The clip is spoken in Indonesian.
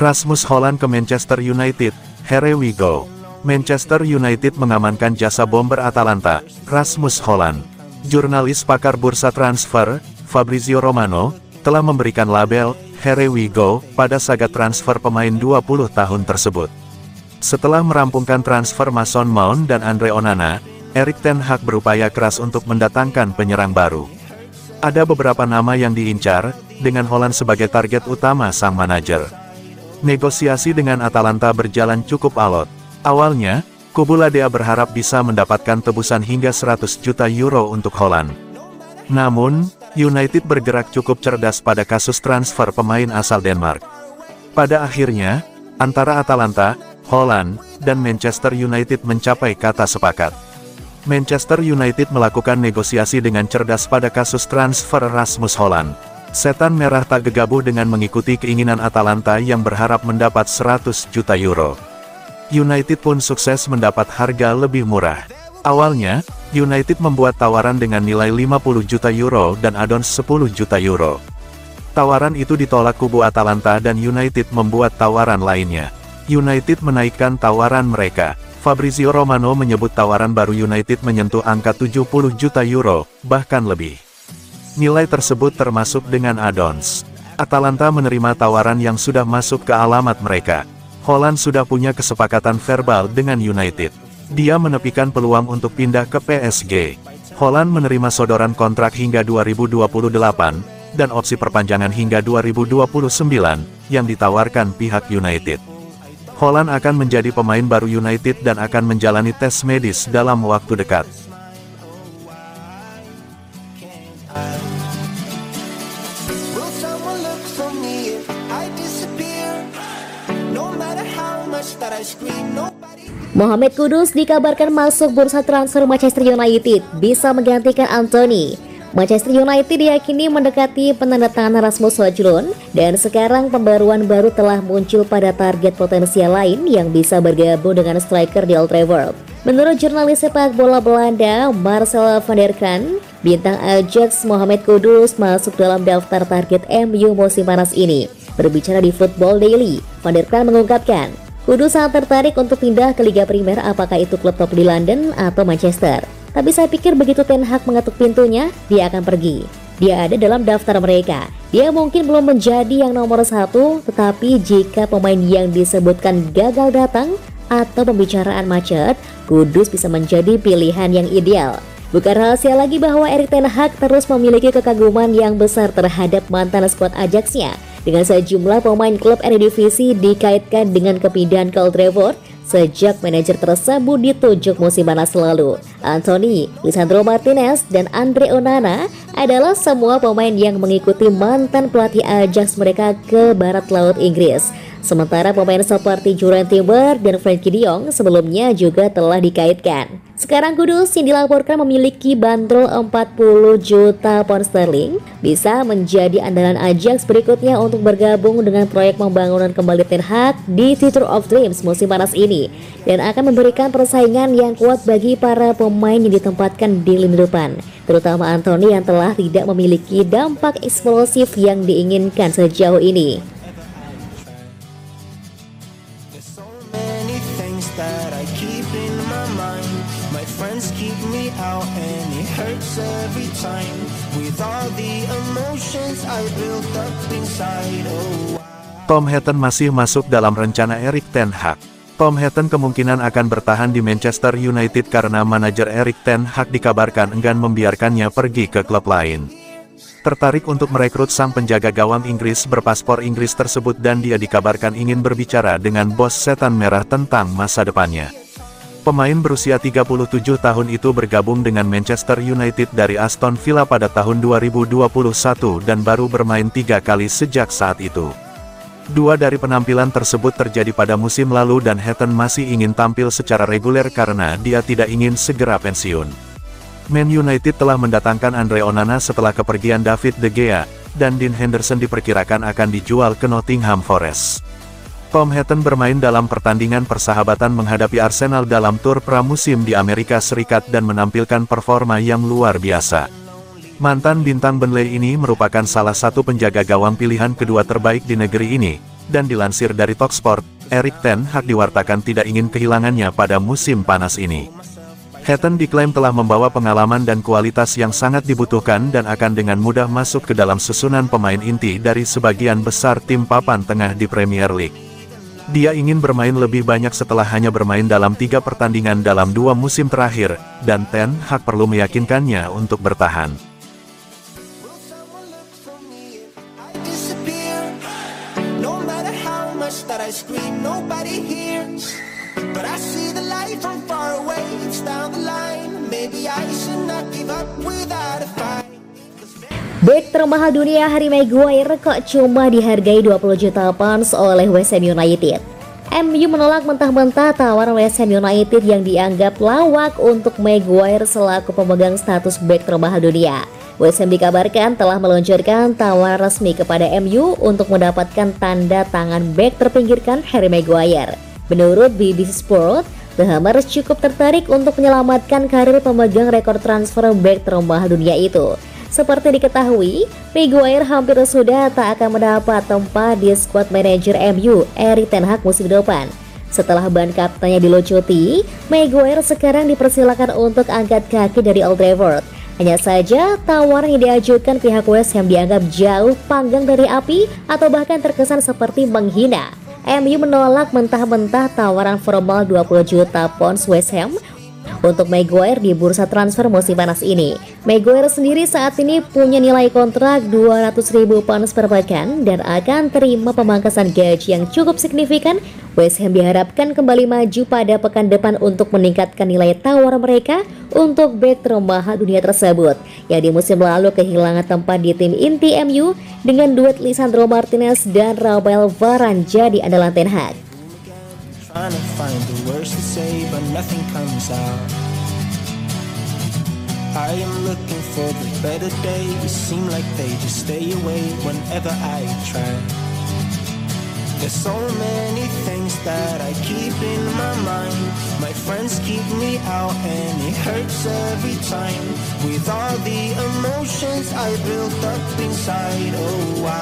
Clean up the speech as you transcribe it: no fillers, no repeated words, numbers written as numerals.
Rasmus Hojlund ke Manchester United, here we go. Manchester United mengamankan jasa bomber Atalanta, Rasmus Hojlund. Jurnalis pakar bursa transfer, Fabrizio Romano, telah memberikan label, here we go, pada saga transfer pemain 20 tahun tersebut. Setelah merampungkan transfer Mason Mount dan Andre Onana, Erik ten Hag berupaya keras untuk mendatangkan penyerang baru. Ada beberapa nama yang diincar, dengan Hojlund sebagai target utama sang manajer. Negosiasi dengan Atalanta berjalan cukup alot. Awalnya, kubu Ladea berharap bisa mendapatkan tebusan hingga 100 juta euro untuk Hojlund. Namun, United bergerak cukup cerdas pada kasus transfer pemain asal Denmark. Pada akhirnya, antara Atalanta, Hojlund, dan Manchester United mencapai kata sepakat. Manchester United melakukan negosiasi dengan cerdas pada kasus transfer Rasmus Hojlund. Setan Merah tak gegabah dengan mengikuti keinginan Atalanta yang berharap mendapat 100 juta euro. United pun sukses mendapat harga lebih murah. Awalnya, United membuat tawaran dengan nilai 50 juta euro dan add-ons 10 juta euro. Tawaran itu ditolak kubu Atalanta dan United membuat tawaran lainnya. United menaikkan tawaran mereka. Fabrizio Romano menyebut tawaran baru United menyentuh angka 70 juta euro, bahkan lebih. Nilai tersebut termasuk dengan add-ons. Atalanta menerima tawaran yang sudah masuk ke alamat mereka. Hojlund sudah punya kesepakatan verbal dengan United. Dia menepikan peluang untuk pindah ke PSG. Hojlund menerima sodoran kontrak hingga 2028, dan opsi perpanjangan hingga 2029, yang ditawarkan pihak United. Hojlund akan menjadi pemain baru United dan akan menjalani tes medis dalam waktu dekat. Mohamed Kudus dikabarkan masuk bursa transfer Manchester United, bisa menggantikan Anthony. Manchester United diyakini mendekati penandatanganan Rasmus Hojlund, dan sekarang pembaruan baru telah muncul pada target potensial lain yang bisa bergabung dengan striker di Old Trafford. Menurut jurnalis sepak bola Belanda, Marcel van der Kraan, bintang Ajax Mohamed Kudus masuk dalam daftar target MU musim panas ini. Berbicara di Football Daily, van der Kraan mengungkapkan, Kudus sangat tertarik untuk pindah ke Liga Primer, apakah itu klub top di London atau Manchester. Tapi saya pikir begitu Ten Hag mengetuk pintunya, dia akan pergi. Dia ada dalam daftar mereka. Dia mungkin belum menjadi yang nomor 1, tetapi jika pemain yang disebutkan gagal datang atau pembicaraan macet, Kudus bisa menjadi pilihan yang ideal. Bukan rahasia lagi bahwa Erik ten Hag terus memiliki kekaguman yang besar terhadap mantan skuad Ajax-nya. Dengan sejumlah pemain klub Eredivisie dikaitkan dengan kepindahan ke Old Trafford sejak manajer tersebut ditunjuk musim panas lalu. Anthony, Lisandro Martinez, dan Andre Onana adalah semua pemain yang mengikuti mantan pelatih Ajax mereka ke barat laut Inggris. Sementara pemain seperti Julian Timber dan Frenkie de Jong sebelumnya juga telah dikaitkan. Sekarang Kudus yang dilaporkan memiliki bandrol 40 juta pound sterling bisa menjadi andalan Ajax berikutnya untuk bergabung dengan proyek pembangunan kembali Ten Hag di Theatre of Dreams musim panas ini, dan akan memberikan persaingan yang kuat bagi para pemain yang ditempatkan di lini depan, terutama Anthony yang telah tidak memiliki dampak eksplosif yang diinginkan sejauh ini. That I keep in my mind. My friends keep me out and it hurts every time. With all the emotions I built up inside. Tom Heaton masih masuk dalam rencana Erik ten Hag. Tom Heaton kemungkinan akan bertahan di Manchester United karena manajer Erik ten Hag dikabarkan enggan membiarkannya pergi ke klub lain. Tertarik untuk merekrut sang penjaga gawang Inggris berpaspor Inggris tersebut, dan dia dikabarkan ingin berbicara dengan bos Setan Merah tentang masa depannya. Pemain berusia 37 tahun itu bergabung dengan Manchester United dari Aston Villa pada tahun 2021 dan baru bermain 3 kali sejak saat itu. 2 dari penampilan tersebut terjadi pada musim lalu, dan Heaton masih ingin tampil secara reguler karena dia tidak ingin segera pensiun. Man United telah mendatangkan Andre Onana setelah kepergian David De Gea, dan Dean Henderson diperkirakan akan dijual ke Nottingham Forest. Tom Heaton bermain dalam pertandingan persahabatan menghadapi Arsenal dalam tur pramusim di Amerika Serikat dan menampilkan performa yang luar biasa. Mantan bintang Burnley ini merupakan salah satu penjaga gawang pilihan kedua terbaik di negeri ini, Dan dilansir dari Talksport, Erik ten Hag diwartakan tidak ingin kehilangannya pada musim panas ini. Hatton diklaim telah membawa pengalaman dan kualitas yang sangat dibutuhkan dan akan dengan mudah masuk ke dalam susunan pemain inti dari sebagian besar tim papan tengah di Premier League. Dia ingin bermain lebih banyak setelah hanya bermain dalam 3 pertandingan dalam 2 musim terakhir, dan Ten Hag perlu meyakinkannya untuk bertahan. Bek termahal dunia Harry Maguire kok cuma dihargai 20 juta pounds oleh West Ham United. MU menolak mentah-mentah tawaran West Ham United yang dianggap lawak untuk Maguire selaku pemegang status bek termahal dunia. West Ham dikabarkan telah meluncurkan tawaran resmi kepada MU untuk mendapatkan tanda tangan bek terpinggirkan Harry Maguire. Menurut BBC Sport, The Hammers cukup tertarik untuk menyelamatkan karir pemegang rekor transfer bek termahal dunia itu. Seperti diketahui, Maguire hampir sudah tak akan mendapat tempat di squad manajer MU, Erik ten Hag musim depan. Setelah ban kaptennya dilucuti, Maguire sekarang dipersilakan untuk angkat kaki dari Old Trafford. Hanya saja, tawaran yang diajukan pihak West Ham dianggap jauh panggang dari api atau bahkan terkesan seperti menghina. MU menolak mentah-mentah tawaran formal 20 juta pounds West Ham untuk Maguire di bursa transfer musim panas ini. Maguire sendiri saat ini punya nilai kontrak 200.000 pounds per pekan dan akan terima pemangkasan gaji yang cukup signifikan. West Ham diharapkan kembali maju pada pekan depan untuk meningkatkan nilai tawar mereka untuk bek termahal dunia tersebut, yang di musim lalu kehilangan tempat di tim inti MU dengan duet Lisandro Martinez dan Rafael Varane jadi andalan Ten Hag. Trying to find the words to say, but nothing comes out. I am looking for the better days, seem like they just stay away whenever I try. There's so many things that I keep in my mind. My friends keep me out and it hurts every time. With all the emotions I built up inside, oh why?